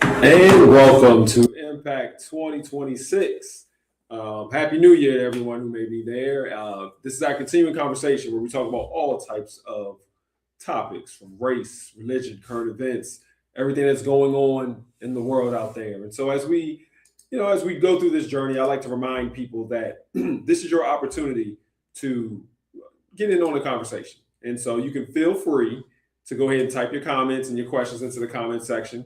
And welcome to Impact 2026. Happy New Year to everyone who may be there. This is our continuing conversation where we talk about all types of topics from race, religion, current events, everything that's going on in the world out there. And so as we go through this journey, I like to remind people that this is your opportunity to get in on the conversation. And so you can feel free to go ahead and type your comments and your questions into the comment section.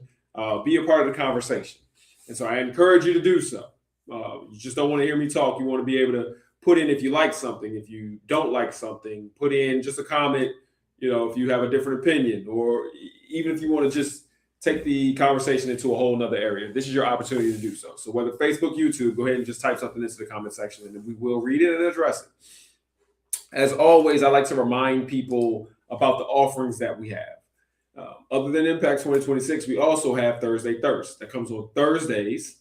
Be a part of the conversation. And so I encourage you to do so. You just don't want to hear me talk. You want to be able to put in if you like something, if you don't like something, put in just a comment, if you have a different opinion, or even if you want to just take the conversation into a whole nother area. This is your opportunity to do so. So whether Facebook, YouTube, go ahead and just type something into the comment section and we will read it and address it. As always, I like to remind people about the offerings that we have. Other than Impact 2026, we also have Thursday Thirst that comes on Thursdays,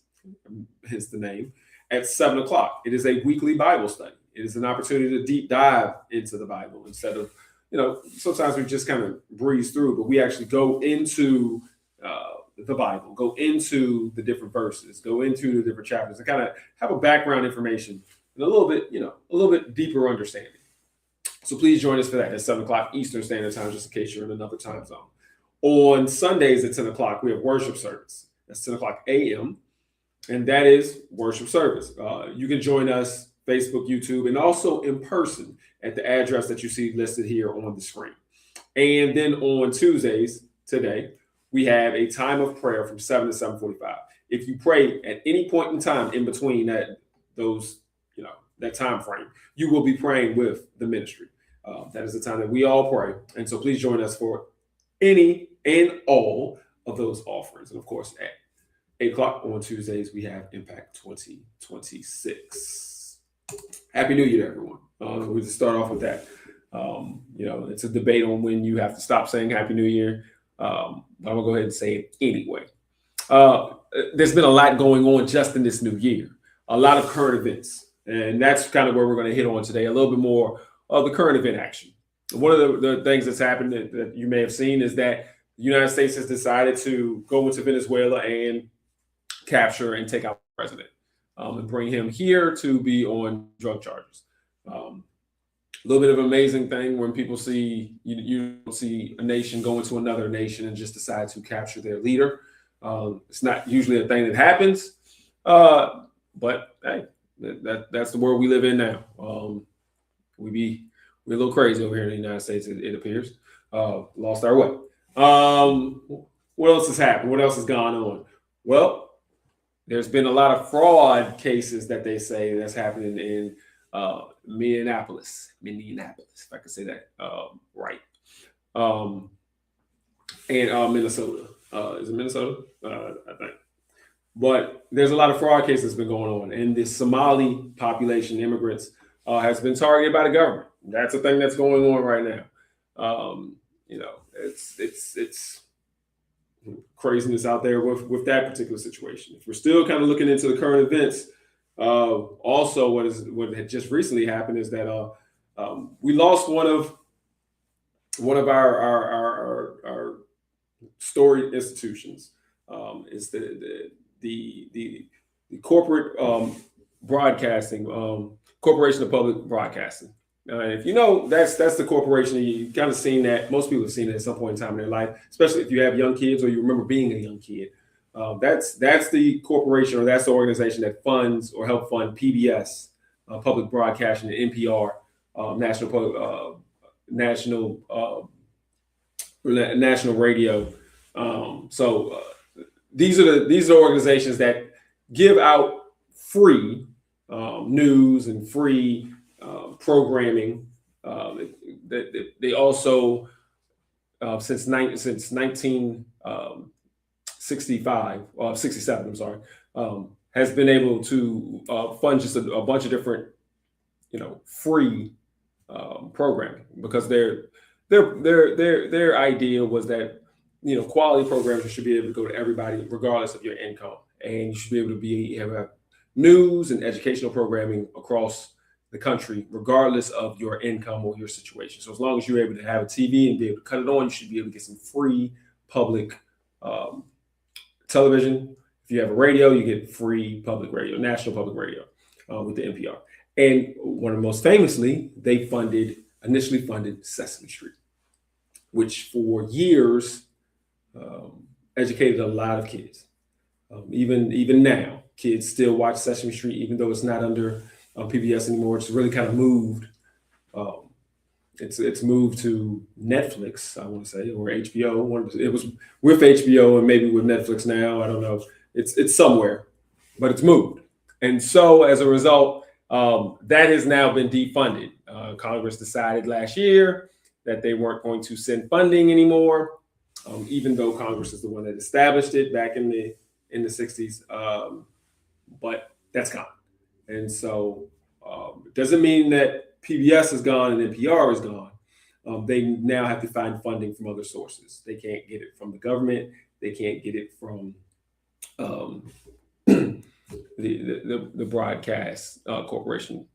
hence the name, at 7 o'clock. It is a weekly Bible study. It is an opportunity to deep dive into the Bible instead of, sometimes we just kind of breeze through, but we actually go into the Bible, go into the different verses, go into the different chapters, and kind of have a background information and a little bit deeper understanding. So please join us for that at 7 o'clock Eastern Standard Time, just in case you're in another time zone. On Sundays at 10 o'clock, we have worship service. That's 10 o'clock a.m., and that is worship service. You can join us Facebook, YouTube, and also in person at the address that you see listed here on the screen. And then on Tuesdays, today, we have a time of prayer from 7 to 7:45. If you pray at any point in time in between that time frame, you will be praying with the ministry. That is the time that we all pray. And so please join us for any and all of those offerings. And of course, at 8 o'clock on Tuesdays, we have Impact 2026. Happy New Year, everyone. We'll just start off with that. It's a debate on when you have to stop saying Happy New Year. But I'm going to go ahead and say it anyway. There's been a lot going on just in this new year, a lot of current events. And that's kind of where we're going to hit on today, a little bit more of the current event action. One of the things that's happened that you may have seen is that the United States has decided to go into Venezuela and capture and take out the president and bring him here to be on drug charges. A little bit of an amazing thing when people see you see a nation go into another nation and just decide to capture their leader. It's not usually a thing that happens, but hey, that's the world we live in now. We're a little crazy over here in the United States, it appears. Lost our way. What else has happened? What else has gone on? Well, there's been a lot of fraud cases that they say that's happening in Minneapolis, if I can say that right. And Minnesota. Is it Minnesota? I think. But there's a lot of fraud cases been going on, and the Somali population, immigrants, has been targeted by the government. That's a thing that's going on right now. It's craziness out there with that particular situation. If we're still kind of looking into the current events, also what had just recently happened is that we lost one of our storied institutions. Is the corporate broadcasting Corporation of Public Broadcasting. If you know, that's the corporation. You've kind of seen that. Most people have seen it at some point in time in their life, especially if you have young kids or you remember being a young kid. That's the corporation, or that's the organization that funds or help fund PBS, Public Broadcasting, and NPR, National Radio. These are the organizations that give out free news and free programming. They also since 1967, I'm sorry, has been able to fund just a bunch of different, free programming, because their idea was that quality programs should be able to go to everybody regardless of your income, and you should be able to have news and educational programming across the country regardless of your income or your situation. So as long as you're able to have a TV and be able to cut it on, you should be able to get some free public television. If you have a radio, you get free public radio, national public radio, with the NPR. And one of the most famously, they initially funded Sesame Street, which for years educated a lot of kids. Even now, kids still watch Sesame Street, even though it's not under PBS anymore. It's really kind of moved. Um, it's moved to Netflix, I want to say, or HBO. It was with HBO and maybe with Netflix now. I don't know. It's somewhere, but it's moved. And so as a result, that has now been defunded. Congress decided last year that they weren't going to send funding anymore, even though Congress is the one that established it back in the 60s. But that's gone. And so it doesn't mean that PBS is gone and NPR is gone. They now have to find funding from other sources. They can't get it from the government. They can't get it from the broadcast corporation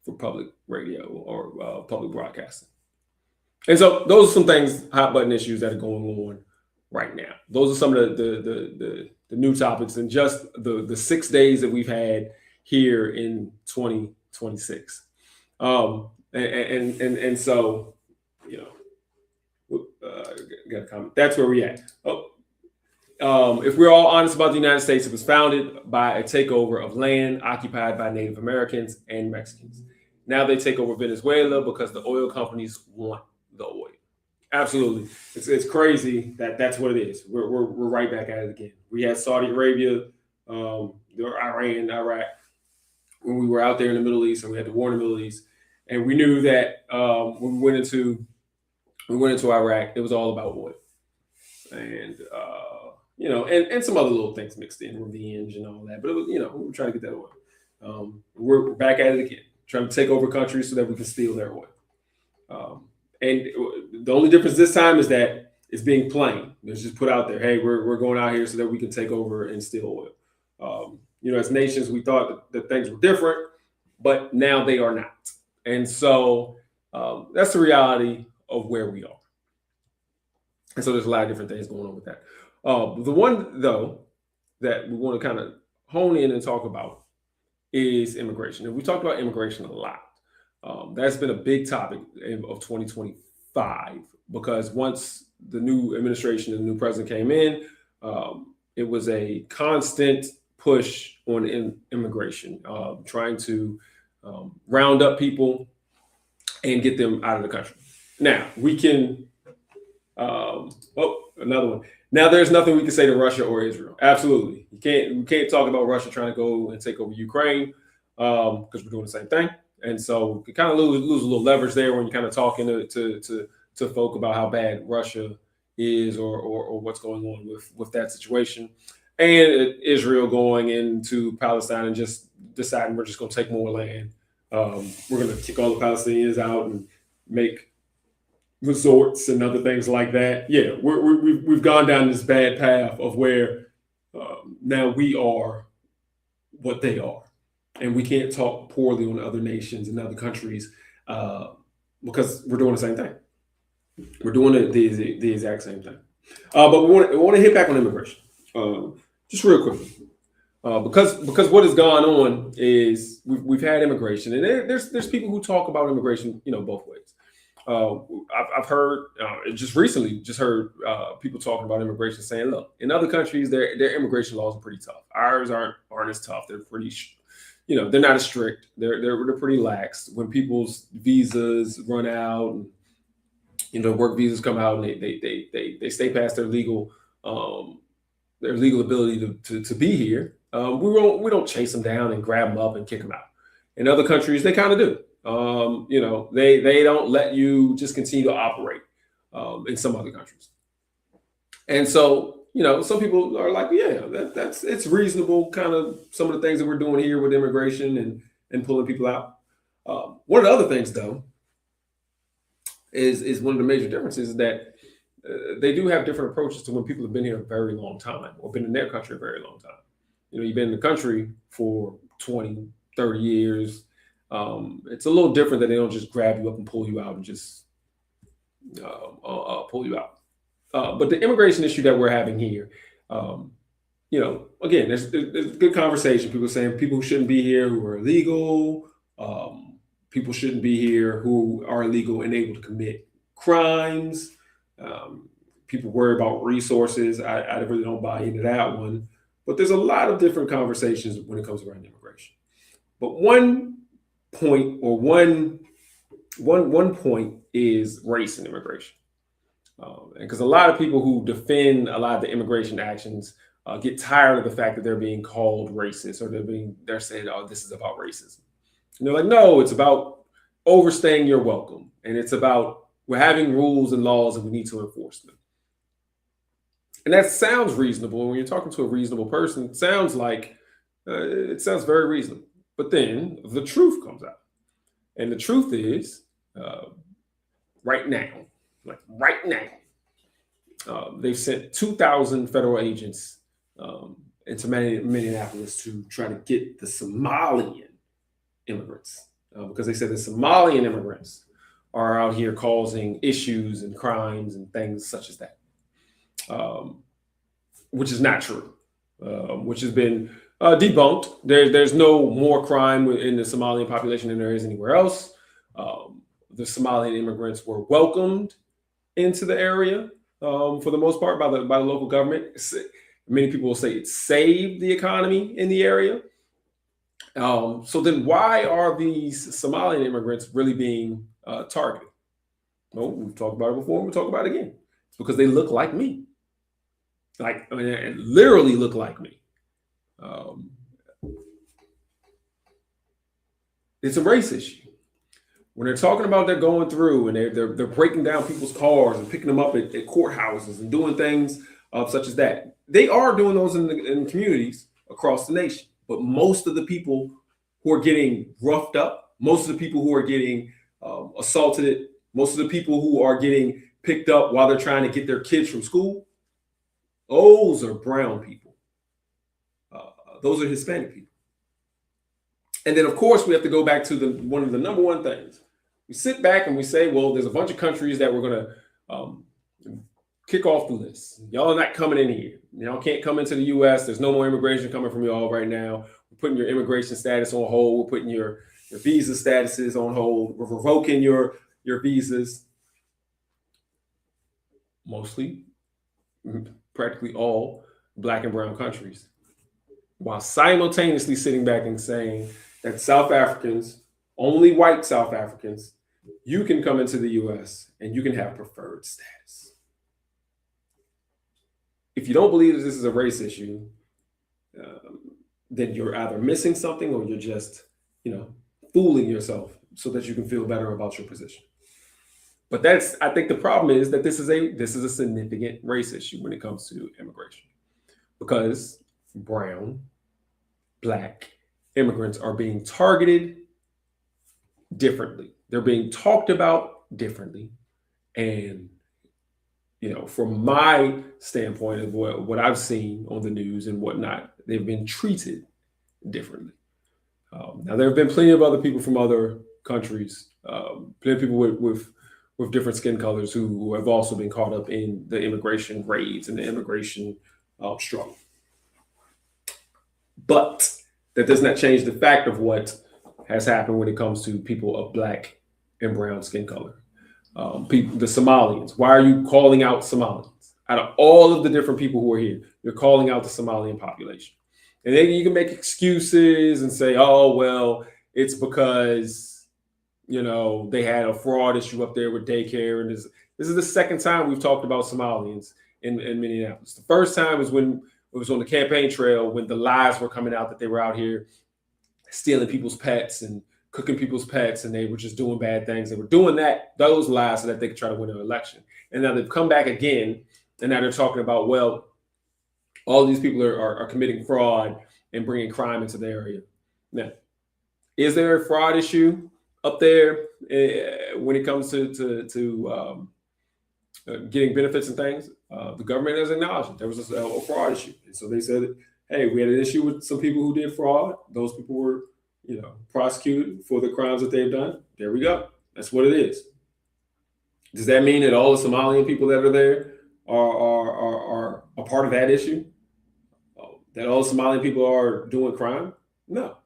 for public radio or public broadcasting. And so those are some things, hot button issues that are going on right now. Those are some of the new topics and just the 6 days that we've had here in 2026. And so, got a comment. That's where we at. If we're all honest about the United States, it was founded by a takeover of land occupied by Native Americans and Mexicans. Now they take over Venezuela because the oil companies want the oil. Absolutely. It's crazy that's what it is. We're right back at it again. We had Saudi Arabia, or Iran, Iraq, when we were out there in the Middle East and we had the war in the Middle East. And we knew that when we went into Iraq, it was all about oil. And and some other little things mixed in, revenge and all that. But it was, we were trying to get that oil. We're back at it again, trying to take over countries so that we can steal their oil. And the only difference this time is that it's being plain. It's just put out there, hey, we're going out here so that we can take over and steal oil. As nations, we thought that things were different, but now they are not. And so that's the reality of where we are. And so there's a lot of different things going on with that. The one, though, that we want to kind of hone in and talk about is immigration. And we talked about immigration a lot. That's been a big topic of 2025 because once the new administration and the new president came in, it was a constant push on immigration, trying to round up people and get them out of the country. Now, we can, another one. Now, there's nothing we can say to Russia or Israel. Absolutely. We can't talk about Russia trying to go and take over Ukraine because we're doing the same thing. And so you kind of lose a little leverage there when you're kind of talking to folk about how bad Russia is or what's going on with that situation. And Israel going into Palestine and just deciding we're just going to take more land. We're going to kick all the Palestinians out and make resorts and other things like that. Yeah, we've gone down this bad path of where now we are what they are. And we can't talk poorly on other nations and other countries because we're doing the same thing. We're doing the exact same thing. But we want to hit back on immigration just real quickly. Because what has gone on is we've had immigration, and there's people who talk about immigration, both ways. I've heard just recently heard people talking about immigration saying, look, in other countries, their immigration laws are pretty tough. Ours aren't as tough. They're pretty, they're not as strict. They're pretty lax. When people's visas run out, and work visas come out, and they stay past their legal ability to be here. We don't chase them down and grab them up and kick them out. In other countries, they kind of do. They don't let you just continue to operate in some other countries. And so, some people are like, yeah, it's reasonable, kind of some of the things that we're doing here with immigration and pulling people out. One of the other things, though, is one of the major differences is that they do have different approaches to when people have been here a very long time or been in their country a very long time. You've been in the country for 20, 30 years. It's a little different that they don't just grab you up and pull you out and just pull you out. But the immigration issue that we're having here, again, there's good conversation. People saying people who shouldn't be here who are illegal. People shouldn't be here who are illegal and able to commit crimes. Um, People worry about resources. I really don't buy into that one. But there's a lot of different conversations when it comes around immigration. But one point or one point is race in immigration. And because a lot of people who defend a lot of the immigration actions get tired of the fact that they're being called racist, or they're saying, "Oh, this is about racism." And they're like, "No, it's about overstaying your welcome, and it's about we're having rules and laws and we need to enforce them." And that sounds reasonable. When you're talking to a reasonable person, it sounds very reasonable. But then the truth comes out, and the truth is, uh, right now, like right now, they've sent 2,000 federal agents into Minneapolis to try to get the Somalian immigrants, because they said the Somalian immigrants are out here causing issues and crimes and things such as that, um, which is not true, which has been debunked. There's no more crime in the Somalian population than there is anywhere else. The Somalian immigrants were welcomed into the area for the most part by the local government. Many people will say it saved the economy in the area. So then, why are these Somalian immigrants really being targeted? Well, we've talked about it before. We'll talk about it again. It's because they look like me, and literally look like me. Um, it's a race issue. When they're talking about they're going through and they're breaking down people's cars and picking them up at courthouses and doing things such as that, they are doing those in communities across the nation. But most of the people who are getting roughed up, most of the people who are getting assaulted, most of the people who are getting picked up while they're trying to get their kids from school, those are brown people. Those are Hispanic people. And then, of course, we have to go back to one of the number one things. We sit back and we say, well, there's a bunch of countries that we're going to kick off the list. Y'all are not coming in here. Y'all can't come into the U.S. There's no more immigration coming from y'all right now. We're putting your immigration status on hold. We're putting your visa statuses on hold. We're revoking your visas. Mostly, practically all Black and brown countries, while simultaneously sitting back and saying that South Africans, only white South Africans, you can come into the US and you can have preferred status. If you don't believe that this is a race issue, then you're either missing something or you're just, fooling yourself so that you can feel better about your position. But I think the problem is that this is a significant race issue when it comes to immigration, because brown, Black immigrants are being targeted differently. They're being talked about differently. And, from my standpoint of what I've seen on the news and whatnot, they've been treated differently. Now, there have been plenty of other people from other countries, plenty of people with different skin colors who have also been caught up in the immigration raids and the immigration struggle. But that does not change the fact of what has happened when it comes to people of Black and brown skin color. The Somalians. Why are you calling out Somalians? Out of all of the different people who are here, you're calling out the Somalian population. And then you can make excuses and say, oh, well, it's because, they had a fraud issue up there with daycare. And this is the second time we've talked about Somalians in Minneapolis. The first time was when it was on the campaign trail, when the lies were coming out that they were out here stealing people's pets and cooking people's pets, and they were just doing bad things. They were doing those lies so that they could try to win an election. And now they've come back again, and now they're talking about, well, all these people are committing fraud and bringing crime into the area. Now, is there a fraud issue up there when it comes to getting benefits and things? The government has acknowledged it. There was a fraud issue. And so they said, hey, we had an issue with some people who did fraud. Those people were, prosecuted for the crimes that they've done. There we go. That's what it is. Does that mean that all the Somalian people that are there are a part of that issue? That all Somali people are doing crime? No.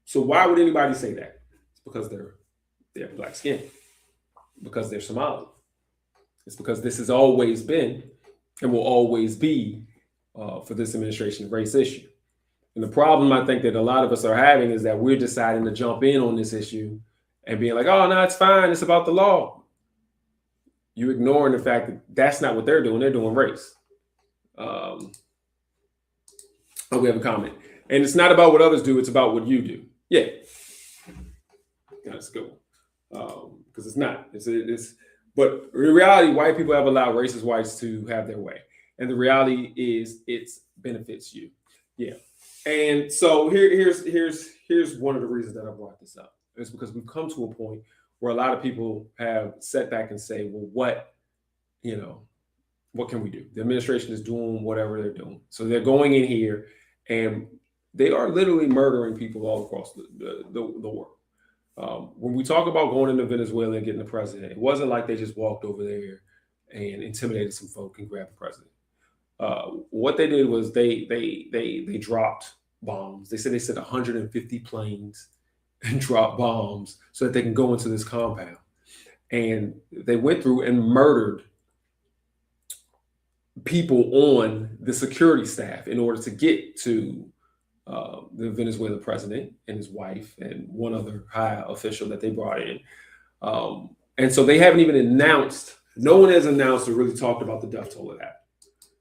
So why would anybody say that? It's because they have black skin, because they're Somali. It's because this has always been and will always be for this administration a race issue. And the problem I think that a lot of us are having is that we're deciding to jump in on this issue and being like, oh, no, it's fine. It's about the law. You ignoring the fact that that's not what they're doing. They're doing race. Oh, we have a comment. And it's not about what others do. It's about what you do. Yeah. That's good. Because it's not. But in reality, white people have allowed racist whites to have their way. And the reality is it benefits you. Yeah. And so here's one of the reasons that I brought this up. It's because we've come to a point where a lot of people have sat back and say, well, what can we do? The administration is doing whatever they're doing. So they're going in here and they are literally murdering people all across the world. When we talk about going into Venezuela and getting the president, it wasn't like they just walked over there and intimidated some folk and grabbed the president. What they did was they dropped bombs. They said they sent 150 planes and dropped bombs so that they can go into this compound. And they went through and murdered people on the security staff in order to get to the Venezuelan president and his wife and one other high official that they brought in. And so they haven't even announced, no one has announced or really talked about the death toll of that.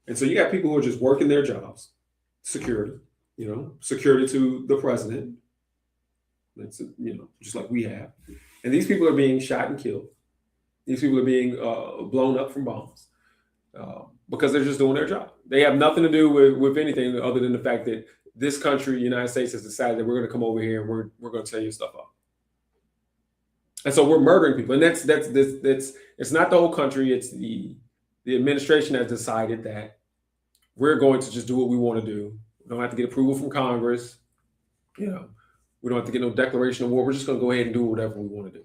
And so you got people who are just working their jobs, security to the president. That's, just like we have. And these people are being shot and killed. These people are being blown up from bombs because they're just doing their job. They have nothing to do with anything other than the fact that this country, the United States, has decided that we're going to come over here and we're going to tear your stuff up. And so we're murdering people. And that's it's not the whole country. It's the administration has decided that we're going to just do what we want to do. We don't have to get approval from Congress. We don't have to get no declaration of war. We're just going to go ahead and do whatever we want to do.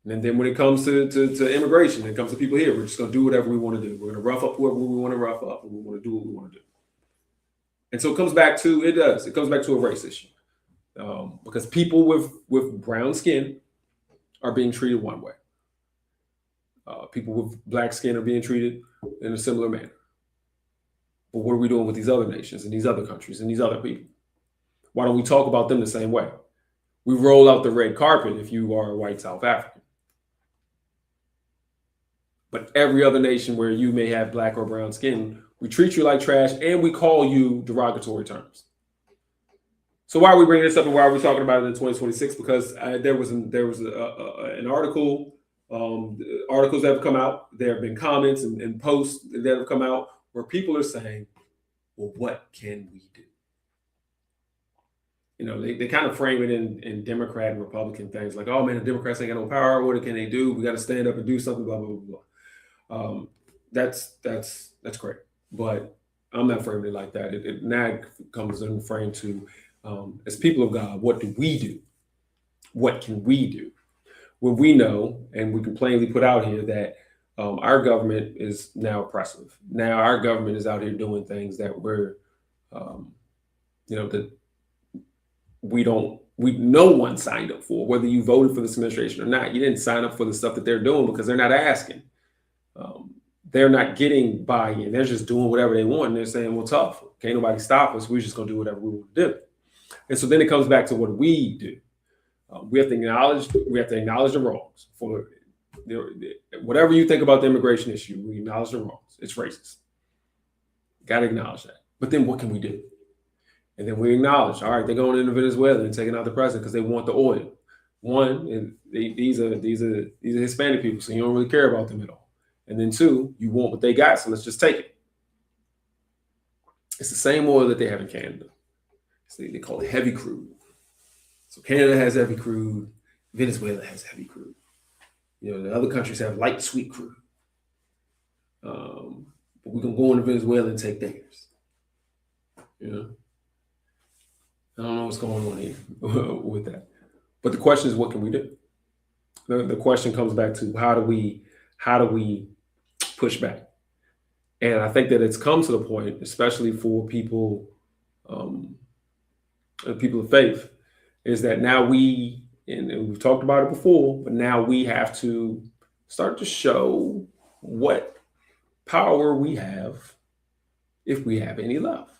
And then when it comes to immigration, when it comes to people here, we're just going to do whatever we want to do. We're going to rough up whoever we want to rough up, and we want to do what we want to do. And so it comes back to a race issue because people with brown skin are being treated one way. People with black skin are being treated in a similar manner. But what are we doing with these other nations and these other countries and these other people? Why don't we talk about them the same way? We roll out the red carpet if you are a white South African. But every other nation where you may have black or brown skin, we treat you like trash and we call you derogatory terms. So why are we bringing this up and why are we talking about it in 2026? Because there was an article, articles that have come out. There have been comments and posts that have come out where people are saying, well, what can we do? They kind of frame it in Democrat and Republican things like, oh man, the Democrats ain't got no power. What can they do? We got to stand up and do something, blah, blah, blah, blah. That's great. But I'm not framing it like that. It now comes in frame to, as people of God, what do we do? What can we do? When we know, and we can plainly put out here that our government is now oppressive. Now our government is out here doing things that we're, that no one signed up for, whether you voted for this administration or not. You didn't sign up for the stuff that they're doing because they're not asking. They're not getting buy-in. They're just doing whatever they want. And they're saying, well, tough. Can't nobody stop us. We're just going to do whatever we want to do. And so then it comes back to what we do. We have to acknowledge the wrongs. For whatever you think about the immigration issue, we acknowledge the wrongs. It's racist. Got to acknowledge that. But then what can we do? And then we acknowledge, all right, they're going into Venezuela and taking out the president because they want the oil. One, and these are Hispanic people, so you don't really care about them at all. And then two, you want what they got, so let's just take it. It's the same oil that they have in Canada. They call it heavy crude. So Canada has heavy crude. Venezuela has heavy crude. The other countries have light, sweet crude. But we can go into Venezuela and take theirs. I don't know what's going on here with that. But the question is, what can we do? The question comes back to how do we push back? And I think that it's come to the point, especially for people um, people of faith, is that now and we've talked about it before, but now we have to start to show what power we have, if we have any left.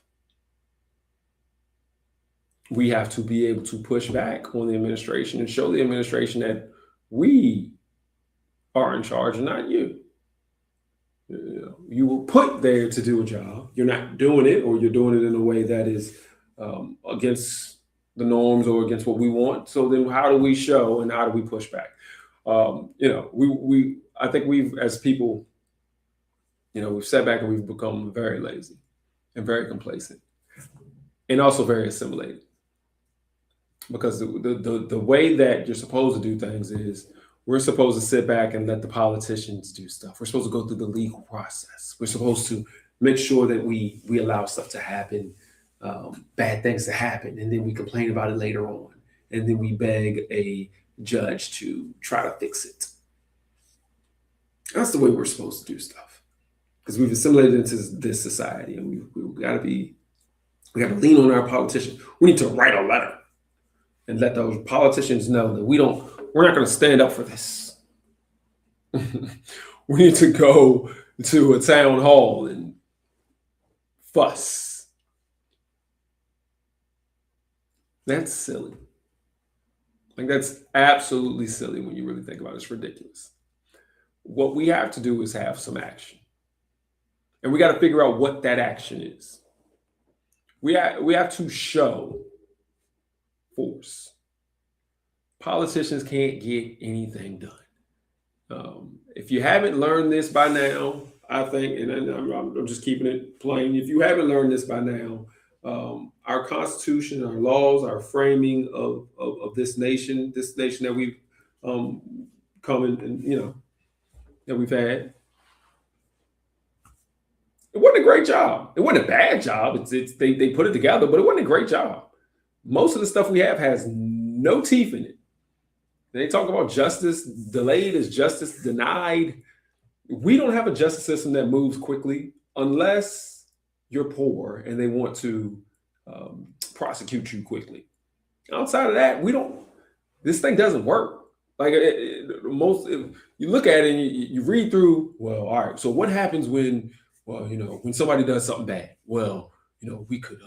We have to be able to push back on the administration and show the administration that we are in charge and not you. You were put there to do a job. You're not doing it, or you're doing it in a way that is against the norms or against what we want. So then, how do we show and how do we push back? I think we've, as people, we've sat back and we've become very lazy and very complacent, and also very assimilated. Because the way that you're supposed to do things is, we're supposed to sit back and let the politicians do stuff. We're supposed to go through the legal process. We're supposed to make sure that we allow stuff to happen, bad things to happen, and then we complain about it later on, and then we beg a judge to try to fix it. That's the way we're supposed to do stuff, because we've assimilated into this society, and we got to lean on our politicians. We need to write a letter and let those politicians know that we're not going to stand up for this. We need to go to a town hall and fuss. That's silly. Like, that's absolutely silly when you really think about it. It's ridiculous. What we have to do is have some action. And we got to figure out what that action is. We have to show force. Politicians can't get anything done. If you haven't learned this by now, I think, and I'm just keeping it plain. If you haven't learned this by now, our Constitution, our laws, our framing of this nation that we've come and that we've had, it wasn't a great job. It wasn't a bad job. They put it together, but it wasn't a great job. Most of the stuff we have has no teeth in it. They talk about justice delayed is justice denied. We don't have a justice system that moves quickly unless you're poor and they want to prosecute you quickly. Outside of that, this thing doesn't work. Like, you look at it and you read through, well, all right, so what happens when somebody does something bad? Well, we could,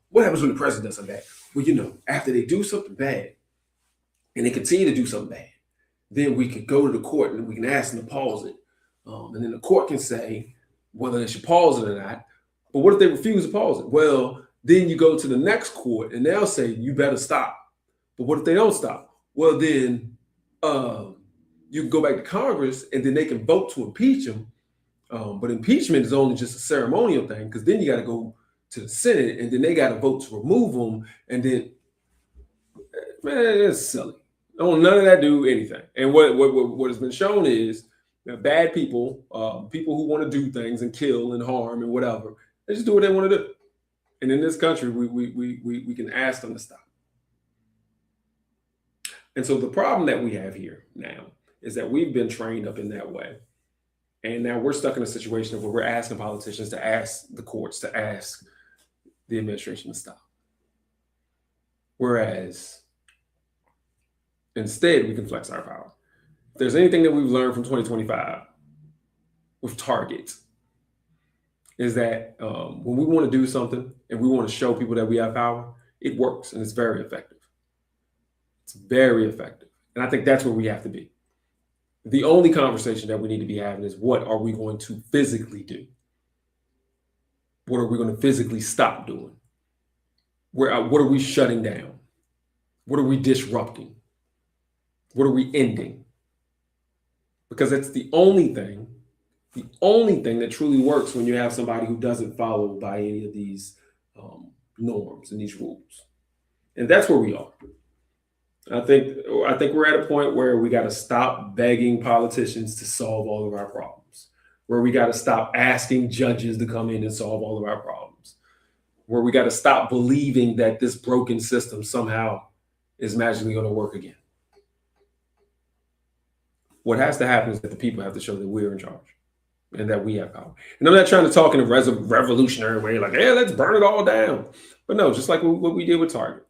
what happens when the president does something bad? Well, after they do something bad and they continue to do something bad, then we could go to the court and we can ask them to pause it. And then the court can say whether they should pause it or not. But what if they refuse to pause it? Well, then you go to the next court and they'll say, you better stop. But what if they don't stop? Well, then you can go back to Congress and then they can vote to impeach them. But impeachment is only just a ceremonial thing, because then you got to go to the Senate and then they got to vote to remove them. And then, man, it's silly. None of that do anything. And what has been shown is that bad people, people who want to do things and kill and harm and whatever, they just do what they want to do. And in this country, we can ask them to stop. And so the problem that we have here now is that we've been trained up in that way. And now we're stuck in a situation where we're asking politicians to ask the courts to ask the administration to stop. Whereas instead, we can flex our power. If there's anything that we've learned from 2025 with Target, is that when we want to do something and we want to show people that we have power, it works and it's very effective. It's very effective. And I think that's where we have to be. The only conversation that we need to be having is, what are we going to physically do? What are we going to physically stop doing? What are we shutting down? What are we disrupting? What are we ending? Because that's the only thing that truly works when you have somebody who doesn't follow by any of these norms and these rules. And that's where we are. I think we're at a point where we got to stop begging politicians to solve all of our problems, where we got to stop asking judges to come in and solve all of our problems, where we got to stop believing that this broken system somehow is magically going to work again. What has to happen is that the people have to show that we're in charge. and that we have power. And I'm not trying to talk in a revolutionary way, like, yeah, let's burn it all down. But no, just like what we did with Target.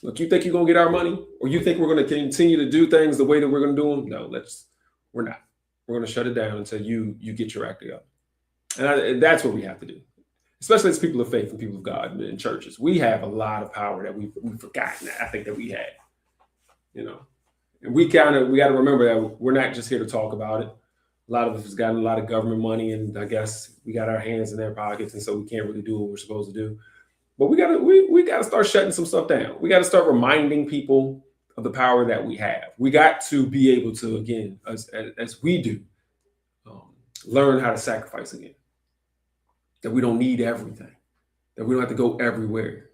Look, you think you're going to get our money, or you think we're going to continue to do things the way that we're going to do them? No, we're not. We're going to shut it down until you get your act together. And that's what we have to do, especially as people of faith and people of God and churches. We have a lot of power that we've forgotten. I think that we had, and we got to remember that we're not just here to talk about it. A lot of us has gotten a lot of government money, and I guess we got our hands in their pockets, and so we can't really do what we're supposed to do. But we gotta start shutting some stuff down. We got to start reminding people of the power that we have. We got to be able to, again, as we do, learn how to sacrifice again. That we don't need everything. That we don't have to go everywhere.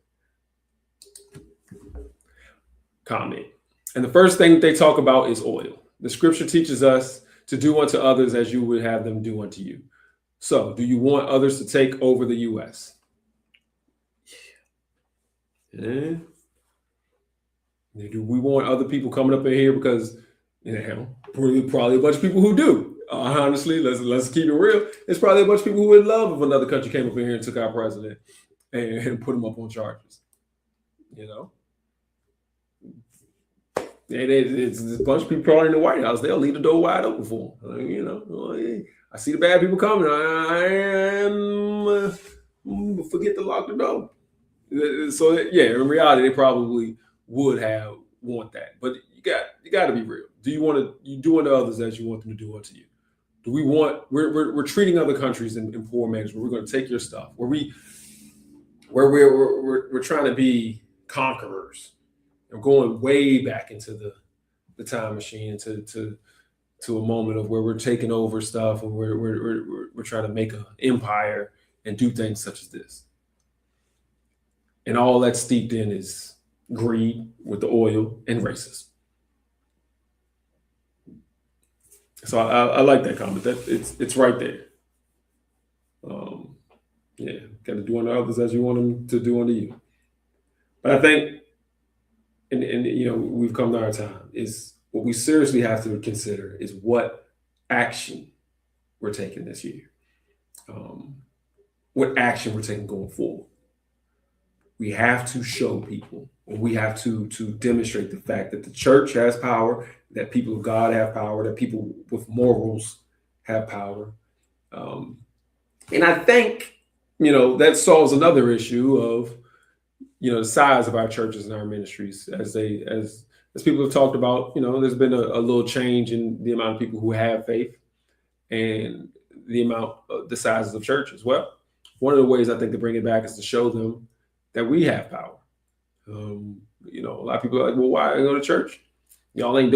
Comment. And the first thing they talk about is oil. The scripture teaches us to do unto others as you would have them do unto you. So, do you want others to take over the U.S.? Yeah. Do we want other people coming up in here? Because probably a bunch of people who do. Honestly, let's keep it real. There's probably a bunch of people who would love if another country came up in here and took our president and put him up on charges. It's a bunch of people probably in the White House. They'll leave the door wide open for them. I see the bad people coming. Forget to lock the door. So in reality, they probably would want that. But you got to be real. Do you do unto others as you want them to do unto you? Do we want? We're treating other countries in poor manners where we're going to take your stuff. Where we're trying to be conquerors. And going way back into the time machine to a moment of where we're taking over stuff and we're trying to make an empire and do things such as this. And all that's steeped in is greed with the oil and racism. So I like that comment. That it's right there. Got to do unto others as you want them to do unto you. But I think, and we've come to our time, is what we seriously have to consider is what action we're taking this year. What action we're taking going forward. We have to show people, and we have to demonstrate the fact that the church has power, that people of God have power, that people with morals have power. And I think, that solves another issue of, the size of our churches and our ministries as people have talked about. There's been a little change in the amount of people who have faith and the sizes of church as well. One of the ways I think to bring it back is to show them that we have power. A lot of people are like, well, why go to church? Y'all not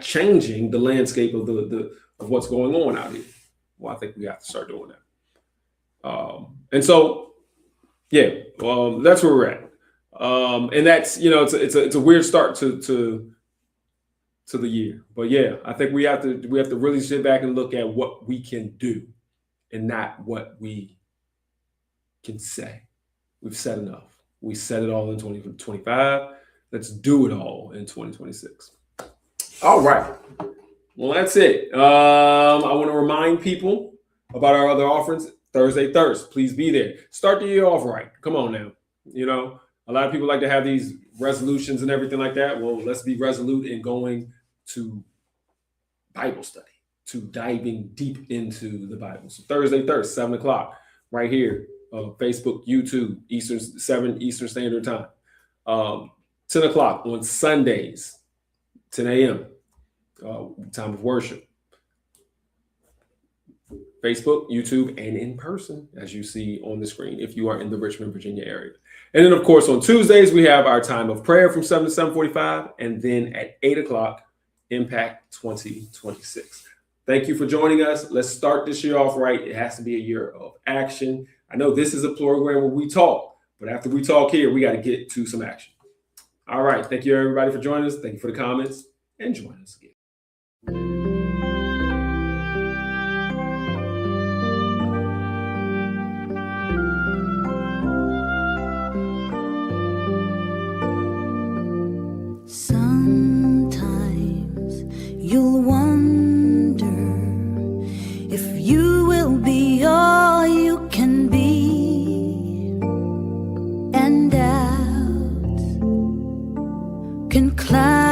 changing the landscape of of what's going on out here. Well, I think we have to start doing that. And so, that's where we're at. And that's, it's a weird start to the year. But I think we have to really sit back and look at what we can do and not what we can say. We've said enough. We said it all in 2025. Let's do it all in 2026. All right. Well, that's it. I want to remind people about our other offerings. Thursday Thirst. Please be there. Start the year off right. Come on now. A lot of people like to have these resolutions and everything like that. Well, let's be resolute in going to Bible study, to diving deep into the Bible. So Thursday Thirst, 7:00, right here. Facebook, YouTube, 7 Eastern Standard Time. 10:00 on Sundays, 10 a.m. Time of worship. Facebook, YouTube, and in person, as you see on the screen, if you are in the Richmond, Virginia area. And then, of course, on Tuesdays, we have our time of prayer from 7 to 7:45, and then at 8:00, Impact 2026. Thank you for joining us. Let's start this year off right. It has to be a year of action. I know this is a program where we talk, but after we talk here, we got to get to some action. All right. Thank you, everybody, for joining us. Thank you for the comments, and join us again. Sometimes you'll wonder can climb.